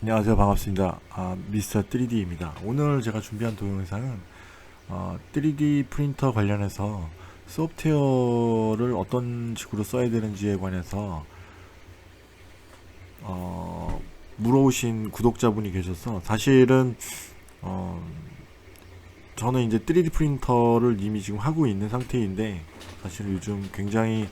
안녕하세요. 반갑습니다. 미스터 3D입니다. 오늘 제가 준비한 동영상은 3D 프린터 관련해서 소프트웨어를 어떤 식으로 써야 되는지에 관해서 물어오신 구독자분이 계셔서, 사실은 어, 저는 이제 3D 프린터를 이미 지금 하고 있는 상태인데, 사실 요즘 굉장히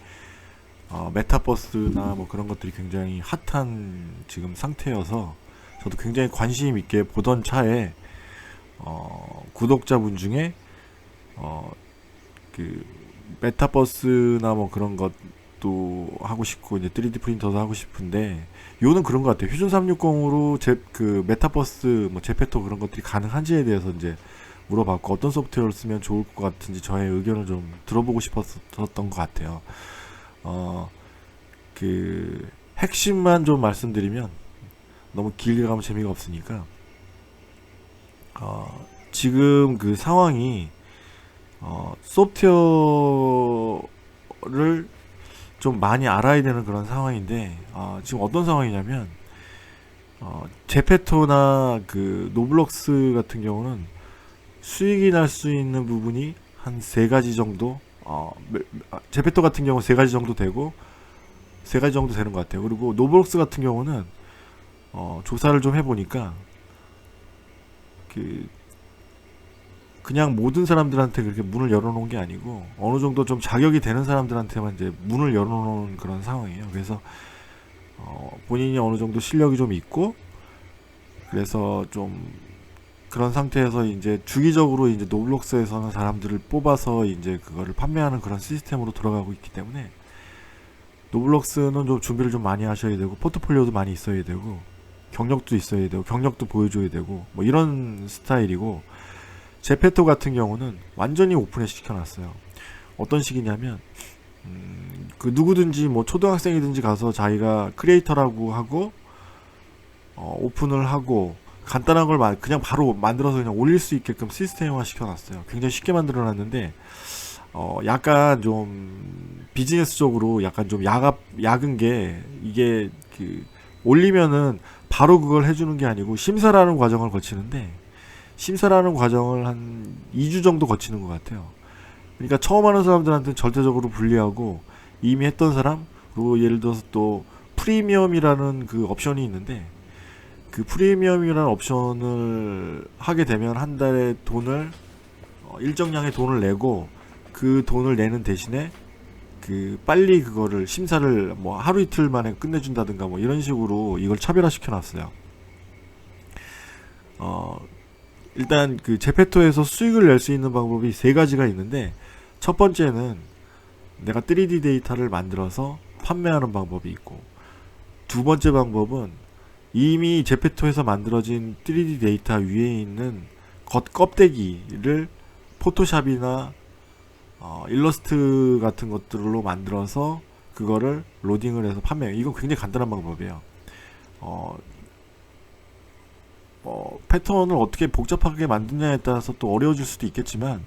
메타버스나 뭐 그런 것들이 굉장히 핫한 지금 상태여서 저도 굉장히 관심 있게 보던 차에 구독자분 중에 어, 그 메타버스나 뭐 그런 것도 하고 싶고 이제 3D 프린터도 하고 싶은데, 요는 그런 것 같아요. 휴전 360으로 제 그 메타버스 뭐 제페토 그런 것들이 가능한지에 대해서 이제 물어봤고, 어떤 소프트웨어를 쓰면 좋을 것 같은지 저의 의견을 좀 들어보고 싶었던 것 같아요. 어, 핵심만 좀 말씀드리면, 너무 길게 가면 재미가 없으니까, 지금 그 상황이 소프트웨어를 좀 많이 알아야 되는 그런 상황인데, 지금 어떤 상황이냐면, 제페토나 그 노블록스 같은 경우는 수익이 날 수 있는 부분이 한 세 가지 정도, 제페토 같은 경우 세 가지 정도 되고, 세 가지 정도 되는 것 같아요. 그리고 노블록스 같은 경우는 조사를 좀 해보니까 그 그냥 모든 사람들한테 그렇게 문을 열어놓은 게 아니고, 어느 정도 좀 자격이 되는 사람들한테만 이제 문을 열어놓은 그런 상황이에요. 그래서 본인이 어느 정도 실력이 좀 있고, 그래서 좀 그런 상태에서 이제 주기적으로 이제 노블록스에서는 사람들을 뽑아서 이제 그거를 판매하는 그런 시스템으로 돌아가고 있기 때문에, 노블록스는 좀 준비를 좀 많이 하셔야 되고, 포트폴리오도 많이 있어야 되고, 경력도 있어야 되고, 경력도 보여줘야 되고, 뭐 이런 스타일이고, 제페토 같은 경우는 완전히 오픈에 시켜놨어요. 어떤 식이냐면, 그 누구든지 뭐 초등학생이든지 가서 자기가 크리에이터라고 하고 오픈을 하고, 간단한 걸 그냥 바로 만들어서 그냥 올릴 수 있게끔 시스템화 시켜놨어요. 굉장히 쉽게 만들어놨는데, 약간 좀 비즈니스적으로 약간 좀 야근 게, 이게 그 올리면은 바로 그걸 해주는 게 아니고 심사라는 과정을 거치는데, 심사라는 과정을 한 2주 정도 거치는 것 같아요. 그러니까 처음 하는 사람들한테는 절대적으로 불리하고, 이미 했던 사람, 그리고 예를 들어서 또 프리미엄이라는 그 옵션이 있는데, 그 프리미엄이라는 옵션을 하게 되면 한 달에 돈을 일정량의 돈을 내고, 그 돈을 내는 대신에 그 빨리 그거를 심사를 뭐 하루 이틀 만에 끝내준다든가 뭐 이런 식으로 이걸 차별화시켜 놨어요. 어, 일단 그 제페토에서 수익을 낼 수 있는 방법이 세 가지가 있는데, 첫 번째는 내가 3D 데이터를 만들어서 판매하는 방법이 있고, 두 번째 방법은 이미 제페토에서 만들어진 3D 데이터 위에 있는 껍데기를 포토샵이나 일러스트 같은 것들로 만들어서 그거를 로딩을 해서 판매해요. 이건 굉장히 간단한 방법이에요. 어, 패턴을 어떻게 복잡하게 만드냐에 따라서 또 어려워질 수도 있겠지만,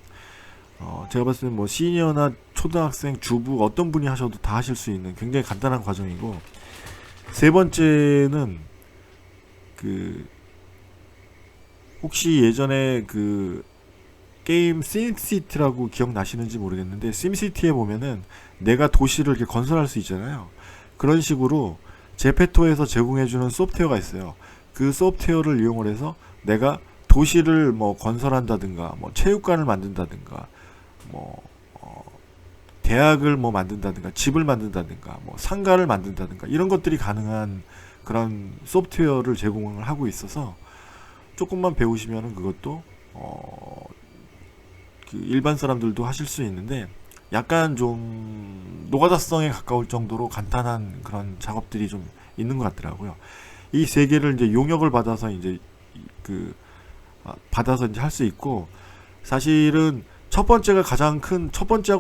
제가 봤을 때는 뭐 시니어나 초등학생, 주부 어떤 분이 하셔도 다 하실 수 있는 굉장히 간단한 과정이고, 세 번째는 그 혹시 예전에 그 게임 심시티라고 기억나시는지 모르겠는데, 심시티에 보면은 내가 도시를 이렇게 건설할 수 있잖아요. 그런 식으로 제페토에서 제공해주는 소프트웨어가 있어요. 그 소프트웨어를 이용을 해서 내가 도시를 뭐 건설한다든가, 뭐 체육관을 만든다든가, 뭐 대학을 뭐 만든다든가, 집을 만든다든가, 뭐 상가를 만든다든가, 이런 것들이 가능한 그런 소프트웨어를 제공을 하고 있어서, 조금만 배우시면은 그것도 그 일반 사람들도 하실 수 있는데, 약간 좀 노가다성에 가까울 정도로 간단한 그런 작업들이 좀 있는 것 같더라고요. 이 세 개를 이제 용역을 받아서 이제 그 받아서 이제 할 수 있고, 사실은 첫 번째하고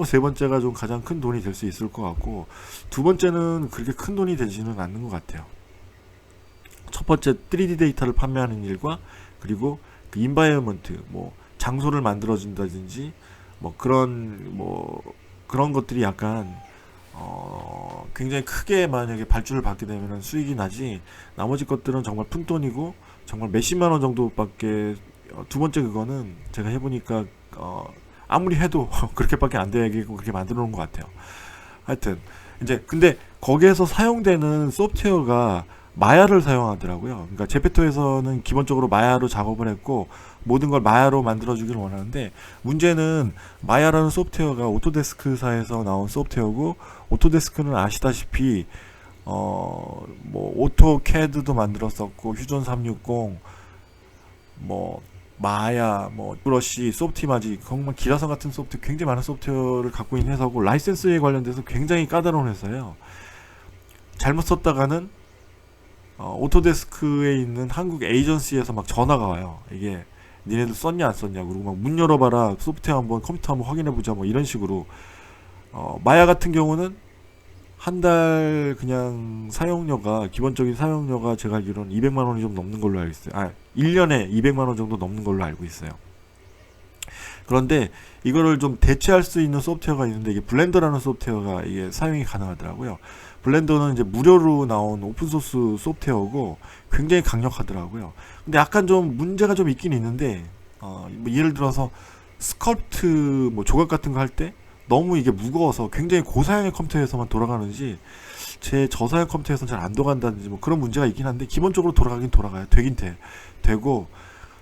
세 번째가 좀 가장 큰 돈이 될 수 있을 것 같고, 두 번째는 그렇게 큰 돈이 되지는 않는 것 같아요. 첫 번째 3D 데이터를 판매하는 일과, 그리고 그 인바이어먼트, 뭐 장소를 만들어준다든지, 뭐 그런 것들이 약간 굉장히 크게 만약에 발주를 받게 되면 수익이 나지, 나머지 것들은 정말 푼돈이고 정말 몇십만 원 정도밖에, 두 번째 그거는 제가 해보니까 아무리 해도 그렇게밖에 안 되고 그렇게 만들어 놓은 것 같아요. 하여튼 이제 근데 거기에서 사용되는 소프트웨어가 마야를 사용하더라고요. 그러니까 제페토에서는 기본적으로 마야로 작업을 했고 모든 걸 마야로 만들어 주기를 원하는데, 문제는 마야라는 소프트웨어가 오토데스크사에서 나온 소프트웨어고, 오토데스크는 아시다시피 뭐 오토캐드도 만들었었고, 휴전 360, 뭐 마야, 뭐 브러쉬, 소프티마지, 정말 기라성 같은 소프트웨어, 굉장히 많은 소프트웨어를 갖고 있는 회사고, 라이센스에 관련돼서 굉장히 까다로운 회사예요. 잘못 썼다가는 오토데스크에 있는 한국 에이전시에서 막 전화가 와요. 이게 니네들 썼냐 안 썼냐, 그리고 막 문 열어봐라, 소프트웨어 한번, 컴퓨터 한번 확인해보자, 뭐 이런 식으로. 마야 같은 경우는 한 달 그냥 사용료가, 기본적인 사용료가 제가 알기로는 200만 원이 좀 넘는 걸로 알고 있어요. 1년에 200만 원 정도 넘는 걸로 알고 있어요. 그런데 이거를 좀 대체할 수 있는 소프트웨어가 있는데, 이게 블렌더라는 소프트웨어가 이게 사용이 가능하더라고요. 블렌더는 이제 무료로 나온 오픈소스 소프트웨어고 굉장히 강력하더라고요. 근데 약간 좀 문제가 좀 있긴 있는데, 뭐 예를 들어서 스컬프트 뭐 조각 같은 거 할 때 너무 이게 무거워서 굉장히 고사양의 컴퓨터에서만 돌아가는지, 제 저사양 컴퓨터에서는 잘 안 돌아간다든지 뭐 그런 문제가 있긴 한데, 기본적으로 돌아가긴 돌아가요. 되긴 되고,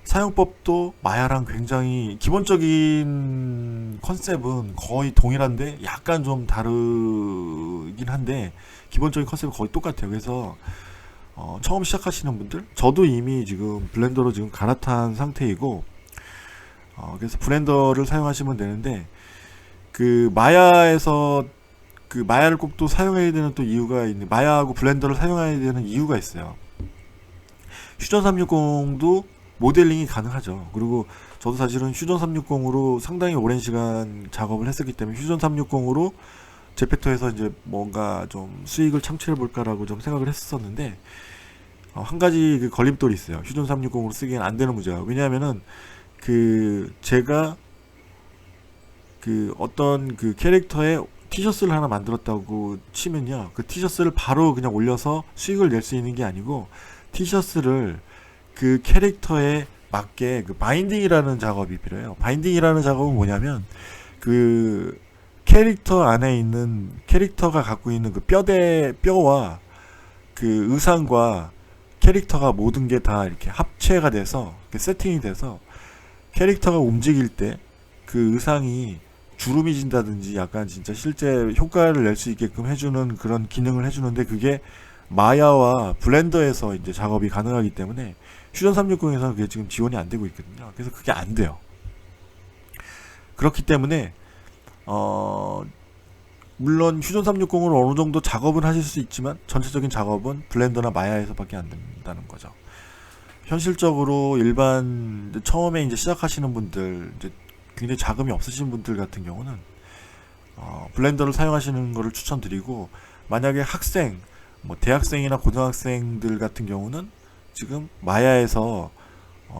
사용법도 마야랑 굉장히 기본적인 컨셉은 거의 동일한데 약간 좀 다르긴 한데, 기본적인 컨셉은 거의 똑같아요. 그래서 처음 시작하시는 분들, 저도 이미 지금 블렌더로 지금 갈아탄 상태이고, 그래서 블렌더를 사용하시면 되는데, 그 마야에서 그 마야를 꼭 또 사용해야 되는 또 이유가 있는, 마야하고 블렌더를 사용해야 되는 이유가 있어요. 퓨전 360도 모델링이 가능하죠. 그리고 저도 사실은 퓨전 360으로 상당히 오랜 시간 작업을 했었기 때문에, 퓨전 360으로 제페토에서 이제 뭔가 좀 수익을 창출해 볼까라고 좀 생각을 했었는데, 한 가지 그 걸림돌이 있어요. 퓨전 360으로 쓰기엔 안 되는 문제가. 왜냐하면은 그 제가 그 어떤 그 캐릭터의 티셔츠를 하나 만들었다고 치면요, 그 티셔츠를 바로 그냥 올려서 수익을 낼 수 있는 게 아니고, 티셔츠를 그 캐릭터에 맞게 그 바인딩이라는 작업이 필요해요. 바인딩이라는 작업은 뭐냐면, 그 캐릭터 안에 있는, 캐릭터가 갖고 있는 그 뼈와 그 의상과 캐릭터가 모든 게 다 이렇게 합체가 돼서, 세팅이 돼서 캐릭터가 움직일 때 그 의상이 주름이 진다든지 약간 진짜 실제 효과를 낼 수 있게끔 해주는 그런 기능을 해주는데, 그게 마야와 블렌더에서 이제 작업이 가능하기 때문에 퓨전 360에서는 그게 지금 지원이 안 되고 있거든요. 그래서 그게 안 돼요. 그렇기 때문에 물론 퓨전 360으로 어느 정도 작업은 하실 수 있지만, 전체적인 작업은 블렌더나 마야에서밖에 안 된다는 거죠. 현실적으로 일반 처음에 이제 시작하시는 분들, 이제 굉장히 자금이 없으신 분들 같은 경우는 블렌더를 사용하시는 것을 추천드리고, 만약에 학생, 뭐 대학생이나 고등학생들 같은 경우는 지금 마야에서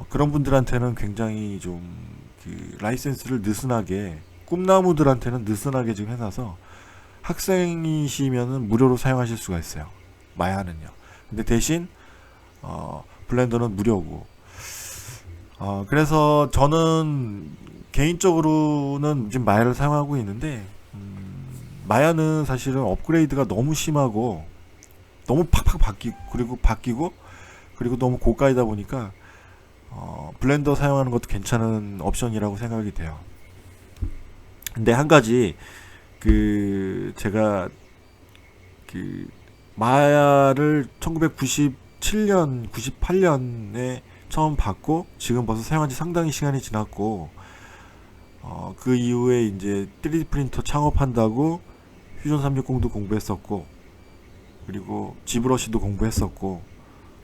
그런 분들한테는 굉장히 좀 그 라이센스를 느슨하게, 꿈나무들한테는 느슨하게 지금 해놔서 학생이시면은 무료로 사용하실 수가 있어요. 마야는요. 근데 대신 블렌더는 무료고, 그래서 저는 개인적으로는 지금 마야를 사용하고 있는데, 마야는 사실은 업그레이드가 너무 심하고 너무 팍팍 바뀌고 그리고 너무 고가이다 보니까 블렌더 사용하는 것도 괜찮은 옵션이라고 생각이 돼요. 근데 한 가지, 그 제가 그 마야를 1997년 98년에 처음 받고 지금 벌써 사용한 지 상당히 시간이 지났고, 그 이후에 이제 3D 프린터 창업한다고 퓨전 360도 공부했었고, 그리고 지브러시도 공부했었고,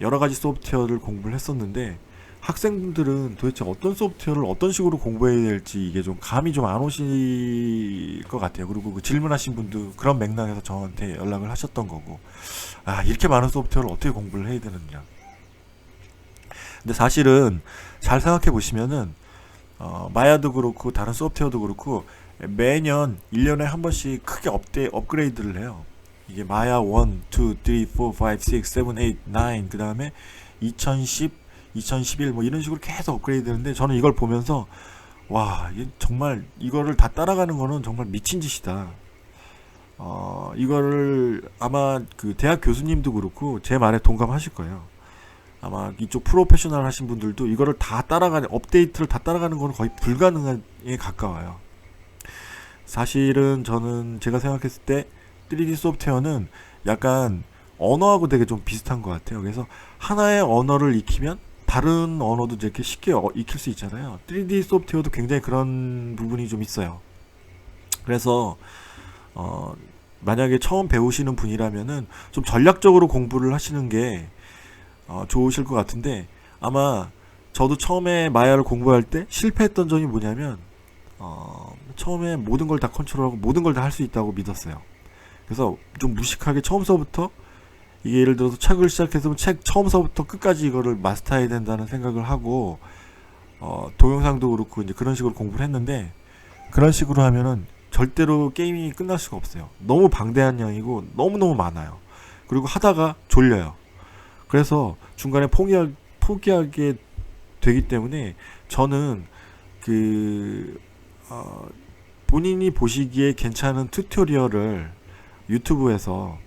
여러 가지 소프트웨어를 공부를 했었는데, 학생분들은 도대체 어떤 소프트웨어를 어떤 식으로 공부해야 될지 이게 좀 감이 좀 안 오실 것 같아요. 그리고 그 질문하신 분도 그런 맥락에서 저한테 연락을 하셨던 거고, 이렇게 많은 소프트웨어를 어떻게 공부를 해야 되느냐. 근데 사실은 잘 생각해 보시면은 마야도 그렇고 다른 소프트웨어도 그렇고 매년 1년에 한 번씩 크게 업그레이드를 해요. 이게 마야 1, 2, 3, 4, 5, 6, 7, 8, 9, 그 다음에 2010, 2011 뭐 이런 식으로 계속 업그레이드 되는데, 저는 이걸 보면서 와, 이게 정말 이거를 다 따라가는 거는 정말 미친 짓이다. 이거를 아마 그 대학 교수님도 그렇고 제 말에 동감하실 거예요. 아마 이쪽 프로페셔널 하신 분들도 이거를 다 따라가는, 업데이트를 다 따라가는 거는 거의 불가능에 가까워요. 사실은 저는 제가 생각했을 때 3D 소프트웨어는 약간 언어하고 되게 좀 비슷한 것 같아요. 그래서 하나의 언어를 익히면 다른 언어도 이렇게 쉽게 익힐 수 있잖아요. 3D 소프트웨어도 굉장히 그런 부분이 좀 있어요. 그래서 만약에 처음 배우시는 분이라면은 좀 전략적으로 공부를 하시는 게 좋으실 것 같은데, 아마 저도 처음에 마야를 공부할 때 실패했던 점이 뭐냐면 처음에 모든 걸 다 컨트롤하고 모든 걸 다 할 수 있다고 믿었어요. 그래서 좀 무식하게 처음서부터, 이게 예를 들어서 책을 시작했으면 책 처음서부터 끝까지 이거를 마스터해야 된다는 생각을 하고 동영상도 그렇고 이제 그런 식으로 공부를 했는데, 그런 식으로 하면은 절대로 게임이 끝날 수가 없어요. 너무 방대한 양이고 너무너무 많아요. 그리고 하다가 졸려요. 그래서 중간에 포기하게 되기 때문에 저는 본인이 보시기에 괜찮은 튜토리얼을 유튜브에서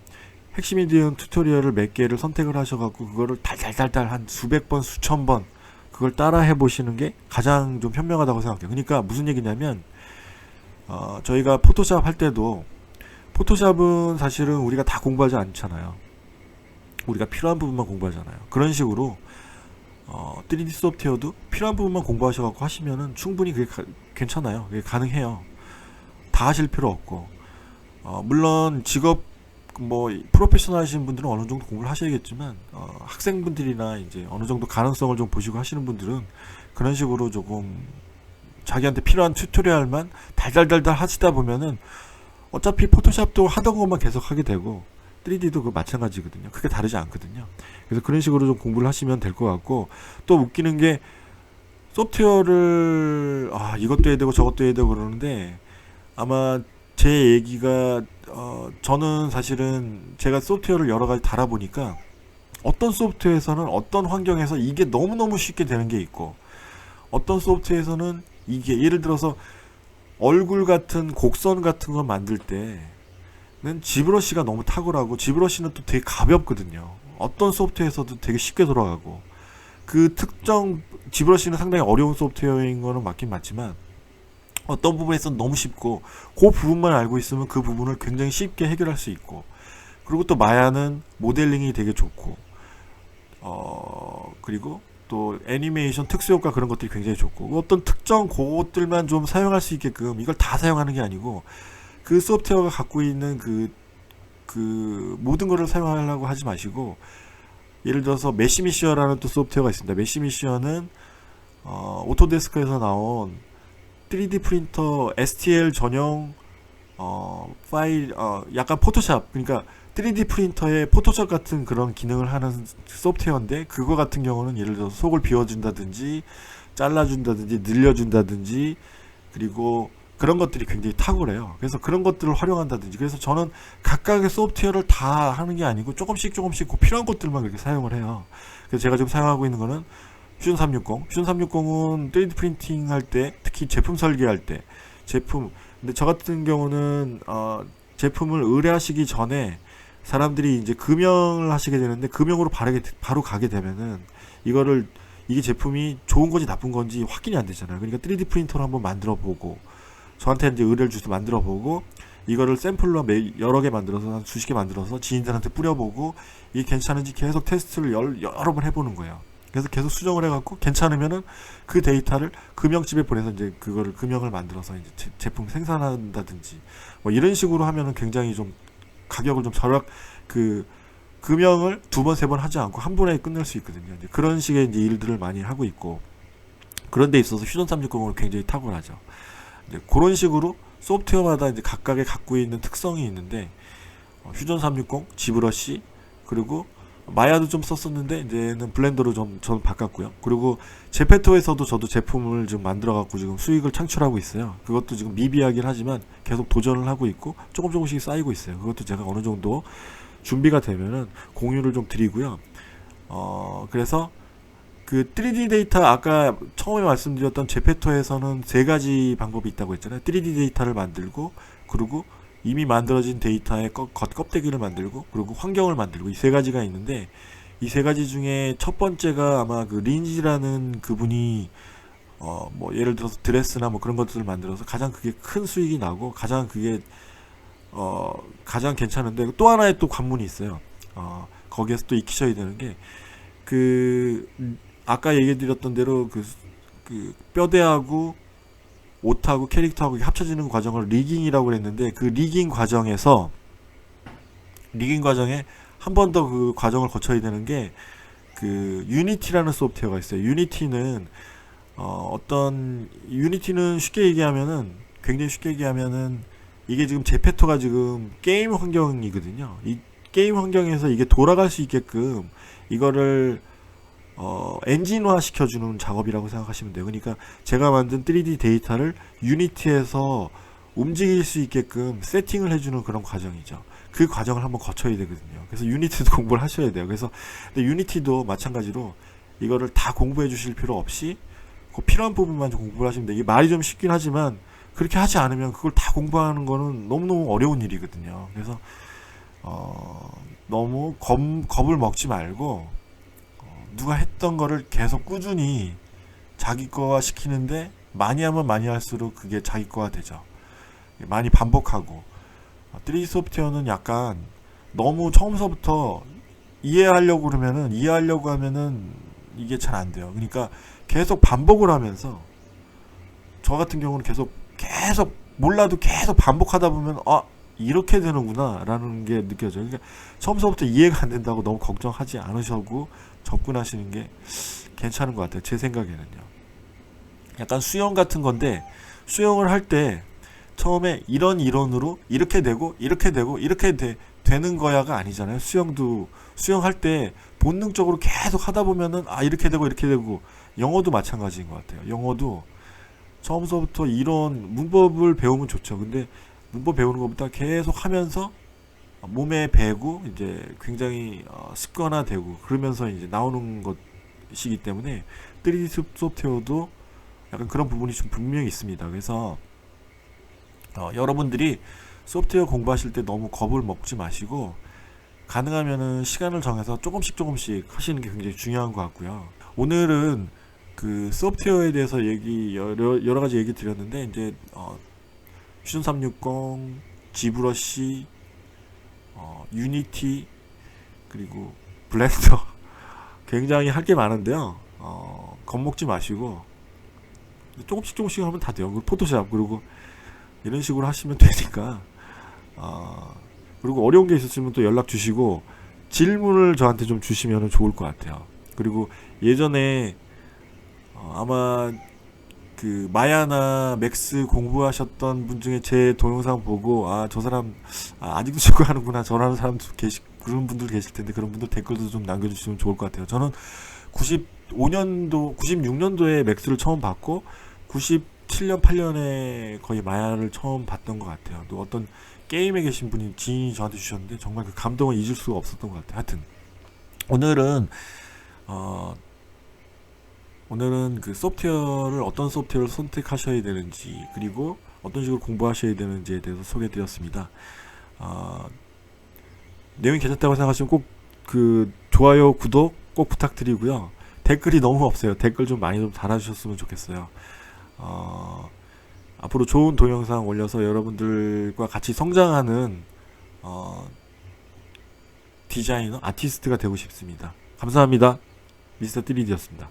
핵심이 되는 튜토리얼을 몇 개를 선택을 하셔갖고 그거를 달달달달 한 수백 번, 수천 번 그걸 따라 해보시는 게 가장 좀 현명하다고 생각해요. 그러니까 무슨 얘기냐면 저희가 포토샵 할 때도, 포토샵은 사실은 우리가 다 공부하지 않잖아요. 우리가 필요한 부분만 공부하잖아요. 그런 식으로 3D 소프트웨어도 필요한 부분만 공부하셔갖고 하시면은 충분히 그게 괜찮아요. 그게 가능해요. 다 하실 필요 없고, 물론 직업 뭐 프로페셔널 하시는 분들은 어느 정도 공부를 하셔야겠지만 학생분들이나 이제 어느 정도 가능성을 좀 보시고 하시는 분들은 그런 식으로 조금 자기한테 필요한 튜토리얼만 달달달달 하시다 보면은 어차피 포토샵도 하던 것만 계속 하게 되고 3D도 그 마찬가지거든요. 크게 다르지 않거든요. 그래서 그런 식으로 좀 공부를 하시면 될 것 같고, 또 웃기는 게 소프트웨어를 이것도 해야 되고 저것도 해야 되고 그러는데, 아마 제 얘기가 저는 사실은 제가 소프트웨어를 여러 가지 달아보니까 어떤 소프트웨어에서는 어떤 환경에서 이게 너무너무 쉽게 되는 게 있고, 어떤 소프트웨어에서는 이게 예를 들어서 얼굴 같은 곡선 같은 거 만들 때는 지브러시가 너무 탁월하고, 지브러시는 또 되게 가볍거든요. 어떤 소프트웨어에서도 되게 쉽게 돌아가고, 그 특정 지브러시는 상당히 어려운 소프트웨어인 거는 맞긴 맞지만 어떤 부분에서는 너무 쉽고, 그 부분만 알고 있으면 그 부분을 굉장히 쉽게 해결할 수 있고, 그리고 또 마야는 모델링이 되게 좋고, 그리고 또 애니메이션 특수효과 그런 것들이 굉장히 좋고, 어떤 특정 그것들만 좀 사용할 수 있게끔 이걸 다 사용하는 게 아니고, 그 소프트웨어가 갖고 있는 그 모든 거를 사용하려고 하지 마시고, 예를 들어서 메시미시어라는 또 소프트웨어가 있습니다. 메시미시어는 오토데스크에서 나온 3D 프린터 STL 전용 파일, 약간 포토샵, 그러니까 3D 프린터에 포토샵 같은 그런 기능을 하는 소프트웨어인데, 그거 같은 경우는 예를 들어서 속을 비워준다든지 잘라준다든지 늘려준다든지, 그리고 그런 것들이 굉장히 탁월해요. 그래서 그런 것들을 활용한다든지. 그래서 저는 각각의 소프트웨어를 다 하는 게 아니고 조금씩 그 필요한 것들만 그렇게 사용을 해요. 그래서 제가 지금 사용하고 있는 거는 퓨전 360. 퓨전 360은 3D 프린팅 할 때, 특히 제품 설계할 때, 근데 저 같은 경우는 제품을 의뢰하시기 전에 사람들이 이제 금형을 하시게 되는데, 금형으로 바로 가게 되면은 이게 제품이 좋은 건지 나쁜 건지 확인이 안 되잖아요. 그러니까 3D 프린터로 한번 만들어 보고, 저한테 이제 의뢰를 주셔서 만들어 보고, 이거를 샘플로 여러 개 만들어서 한 수십 개 만들어서 지인들한테 뿌려보고, 이게 괜찮은지 계속 테스트를 여러 번 해보는 거예요. 그래서 계속 수정을 해갖고 괜찮으면은 그 데이터를 금형집에 보내서 이제 그거를 금형을 만들어서 이제 제품 생산한다든지 뭐 이런 식으로 하면은 굉장히 좀 가격을 좀 금형을 2번, 3번 하지 않고 한 번에 끝낼 수 있거든요. 이제 그런 식의 이제 일들을 많이 하고 있고, 그런 데 있어서 퓨전 360은 굉장히 탁월하죠. 이제 그런 식으로 소프트웨어마다 이제 각각의 갖고 있는 특성이 있는데, 퓨전 360, 지브러시, 그리고 마야도 좀 썼었는데 이제는 블렌더로 좀 저는 바꿨고요. 그리고 제페토에서도 저도 제품을 좀 만들어 갖고 지금 수익을 창출하고 있어요. 그것도 지금 미비하긴 하지만 계속 도전을 하고 있고 조금씩 쌓이고 있어요. 그것도 제가 어느 정도 준비가 되면은 공유를 좀 드리고요. 그래서 그 3D 데이터 아까 처음에 말씀드렸던 제페토에서는 세 가지 방법이 있다고 했잖아요. 3D 데이터를 만들고, 그리고 이미 만들어진 데이터의 껍데기를 만들고, 그리고 환경을 만들고, 이 세 가지가 있는데, 이 세 가지 중에 첫 번째가 아마 그 린지라는 그분이 뭐 예를 들어서 드레스나 뭐 그런 것들을 만들어서 가장 그게 큰 수익이 나고 가장 그게 가장 괜찮은데, 또 하나의 또 관문이 있어요. 거기에서 또 익히셔야 되는 게 그 아까 얘기 드렸던 대로 그 뼈대하고 옷하고 캐릭터하고 합쳐지는 과정을 리깅이라고 했는데, 그 리깅 과정에 한 번 더 그 과정을 거쳐야 되는 게 그 유니티라는 소프트웨어가 있어요. 유니티는 유니티는 굉장히 쉽게 얘기하면은 이게 지금 제페토가 지금 게임 환경이거든요. 이 게임 환경에서 이게 돌아갈 수 있게끔 이거를 엔진화 시켜주는 작업이라고 생각하시면 돼요. 그러니까 제가 만든 3D 데이터를 유니티에서 움직일 수 있게끔 세팅을 해주는 그런 과정이죠. 그 과정을 한번 거쳐야 되거든요. 그래서 유니티도 공부를 하셔야 돼요. 그래서 근데 유니티도 마찬가지로 이거를 다 공부해 주실 필요 없이 그 필요한 부분만 좀 공부를 하시면 돼요. 이게 말이 좀 쉽긴 하지만 그렇게 하지 않으면 그걸 다 공부하는 거는 너무너무 어려운 일이거든요. 그래서 너무 겁을 먹지 말고 누가 했던 거를 계속 꾸준히 자기 거화 시키는데 많이 하면 많이 할수록 그게 자기 거화 되죠. 많이 반복하고 3D 소프트웨어는 약간 너무 처음서부터 이해하려고 하면은 이게 잘 안 돼요. 그러니까 계속 반복을 하면서 저 같은 경우는 계속 몰라도 계속 반복하다 보면 이렇게 되는구나 라는 게 느껴져요. 그러니까 처음서부터 이해가 안 된다고 너무 걱정하지 않으셔고 접근하시는 게 괜찮은 것 같아요. 제 생각에는요. 약간 수영 같은 건데, 수영을 할 때 처음에 이런 이론으로 이렇게 되고 되는 거야가 아니잖아요. 수영할 때 본능적으로 계속 하다 보면은 이렇게 되고 영어도 마찬가지인 것 같아요. 영어도 처음서부터 이런 문법을 배우면 좋죠. 근데 문법 배우는 것보다 계속 하면서 몸에 배고 이제 굉장히 습관화되고 그러면서 이제 나오는 것이기 때문에 3D 소프트웨어도 약간 그런 부분이 좀 분명히 있습니다. 그래서 여러분들이 소프트웨어 공부하실 때 너무 겁을 먹지 마시고 가능하면은 시간을 정해서 조금씩 하시는 게 굉장히 중요한 것 같고요. 오늘은 그 소프트웨어에 대해서 여러 가지 얘기 드렸는데, 이제 퓨전 360, 지브러시, 유니티, 그리고 블렌더 굉장히 할 게 많은데요. 겁먹지 마시고 조금씩 하면 다 돼요. 포토샵, 그리고 이런 식으로 하시면 되니까. 그리고 어려운 게 있었으면 또 연락 주시고 질문을 저한테 좀 주시면 좋을 것 같아요. 그리고 예전에 아마 그 마야나 맥스 공부하셨던 분 중에 제 동영상 보고 저 사람 아직도 저거 하는구나, 저라는 사람도 그런 분들 계실 텐데, 그런 분들 댓글도 좀 남겨주시면 좋을 것 같아요. 저는 96년도에 맥스를 처음 봤고 97년 8년에 거의 마야를 처음 봤던 것 같아요. 또 어떤 게임에 계신 분이 지인이 저한테 주셨는데 정말 그 감동을 잊을 수가 없었던 것 같아요. 하여튼 오늘은 그 소프트웨어를 어떤 소프트웨어를 선택하셔야 되는지, 그리고 어떤 식으로 공부하셔야 되는지에 대해서 소개해드렸습니다. 내용이 괜찮다고 생각하시면 꼭 그 좋아요, 구독 꼭 부탁드리고요. 댓글이 너무 없어요. 댓글 좀 많이 좀 달아주셨으면 좋겠어요. 앞으로 좋은 동영상 올려서 여러분들과 같이 성장하는 디자이너, 아티스트가 되고 싶습니다. 감사합니다. 미스터 3D였습니다.